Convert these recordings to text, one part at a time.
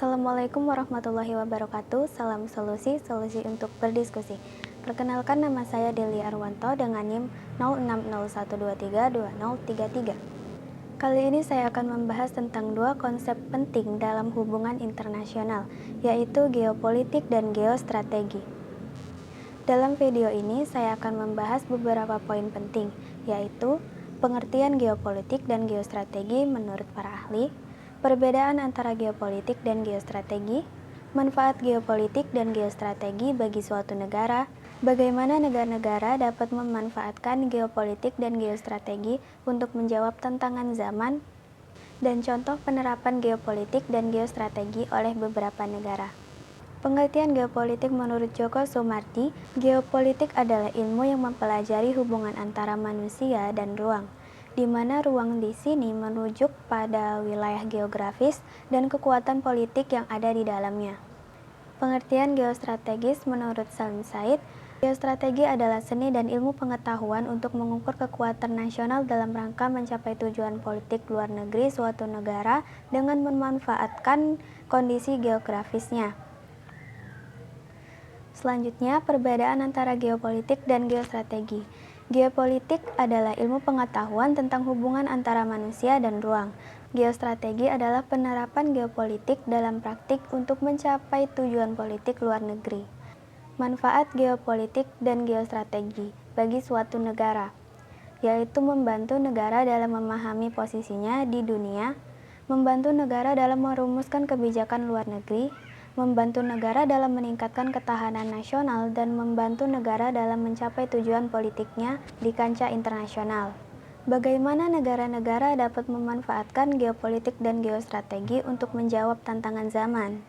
Assalamualaikum warahmatullahi wabarakatuh. Salam solusi, solusi untuk berdiskusi. Perkenalkan, nama saya Deli Arwanto dengan NIM 0601232033. Kali ini saya akan membahas tentang dua konsep penting dalam hubungan internasional, yaitu geopolitik dan geostrategi. Dalam video ini saya akan membahas beberapa poin penting, yaitu pengertian geopolitik dan geostrategi menurut para ahli, perbedaan antara geopolitik dan geostrategi, manfaat geopolitik dan geostrategi bagi suatu negara, bagaimana negara-negara dapat memanfaatkan geopolitik dan geostrategi untuk menjawab tantangan zaman, dan contoh penerapan geopolitik dan geostrategi oleh beberapa negara. Pengertian geopolitik menurut Joko Sumardi, geopolitik adalah ilmu yang mempelajari hubungan antara manusia dan ruang, di mana ruang di sini merujuk pada wilayah geografis dan kekuatan politik yang ada di dalamnya. Pengertian geostrategis menurut Salim Said, geostrategi adalah seni dan ilmu pengetahuan untuk mengukur kekuatan nasional dalam rangka mencapai tujuan politik luar negeri suatu negara dengan memanfaatkan kondisi geografisnya. Selanjutnya, perbedaan antara geopolitik dan geostrategi. Geopolitik adalah ilmu pengetahuan tentang hubungan antara manusia dan ruang. Geostrategi adalah penerapan geopolitik dalam praktik untuk mencapai tujuan politik luar negeri. Manfaat geopolitik dan geostrategi bagi suatu negara, yaitu membantu negara dalam memahami posisinya di dunia, membantu negara dalam merumuskan kebijakan luar negeri, membantu negara dalam meningkatkan ketahanan nasional, dan membantu negara dalam mencapai tujuan politiknya di kancah internasional. Bagaimana negara-negara dapat memanfaatkan geopolitik dan geostrategi untuk menjawab tantangan zaman?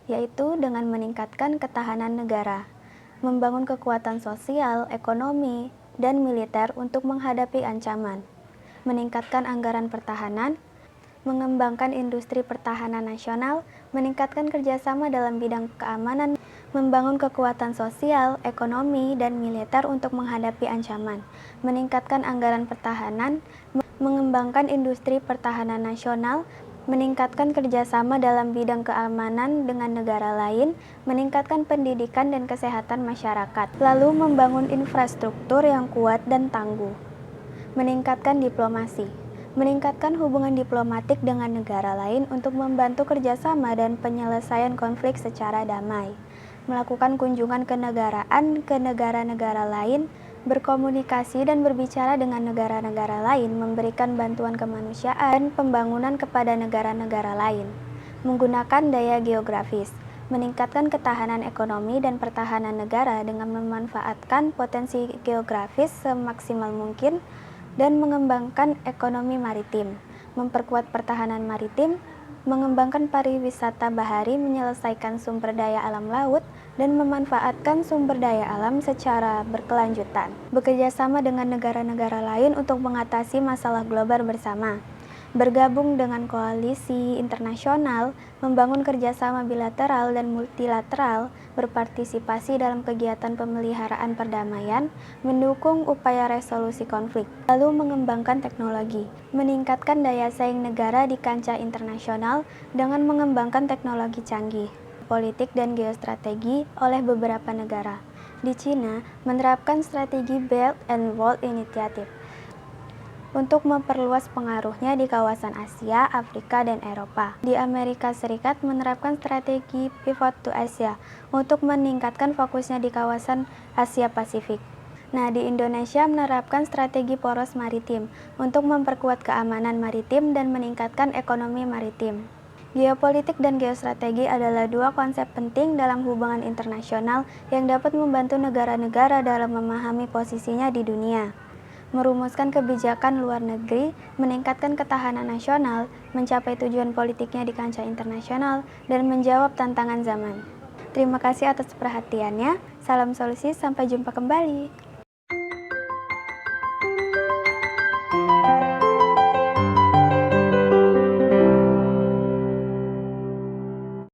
Yaitu dengan meningkatkan ketahanan negara, membangun kekuatan sosial, ekonomi, dan militer untuk menghadapi ancaman, meningkatkan anggaran pertahanan, mengembangkan industri pertahanan nasional, meningkatkan kerjasama dalam bidang keamanan, membangun kekuatan sosial, ekonomi, dan militer untuk menghadapi ancaman, meningkatkan anggaran pertahanan, mengembangkan industri pertahanan nasional, meningkatkan kerjasama dalam bidang keamanan dengan negara lain, meningkatkan pendidikan dan kesehatan masyarakat, lalu membangun infrastruktur yang kuat dan tangguh, meningkatkan diplomasi, meningkatkan hubungan diplomatik dengan negara lain untuk membantu kerjasama dan penyelesaian konflik secara damai, melakukan kunjungan kenegaraan ke negara-negara lain, berkomunikasi dan berbicara dengan negara-negara lain, memberikan bantuan kemanusiaan, pembangunan kepada negara-negara lain, menggunakan daya geografis, meningkatkan ketahanan ekonomi dan pertahanan negara dengan memanfaatkan potensi geografis semaksimal mungkin, dan mengembangkan ekonomi maritim, memperkuat pertahanan maritim, mengembangkan pariwisata bahari, menyelesaikan sumber daya alam laut, dan memanfaatkan sumber daya alam secara berkelanjutan, bekerjasama dengan negara-negara lain untuk mengatasi masalah global bersama, bergabung dengan koalisi internasional, membangun kerjasama bilateral dan multilateral, berpartisipasi dalam kegiatan pemeliharaan perdamaian, mendukung upaya resolusi konflik, lalu mengembangkan teknologi, meningkatkan daya saing negara di kancah internasional dengan mengembangkan teknologi canggih, politik dan geostrategi oleh beberapa negara. Di Cina, menerapkan strategi Belt and Road Initiative untuk memperluas pengaruhnya di kawasan Asia, Afrika, dan Eropa. Di Amerika Serikat menerapkan strategi Pivot to Asia untuk meningkatkan fokusnya di kawasan Asia Pasifik. Nah, di Indonesia menerapkan strategi poros maritim untuk memperkuat keamanan maritim dan meningkatkan ekonomi maritim. Geopolitik dan geostrategi adalah dua konsep penting dalam hubungan internasional yang dapat membantu negara-negara dalam memahami posisinya di dunia, merumuskan kebijakan luar negeri, meningkatkan ketahanan nasional, mencapai tujuan politiknya di kancah internasional, dan menjawab tantangan zaman. Terima kasih atas perhatiannya. Salam solusi, sampai jumpa kembali.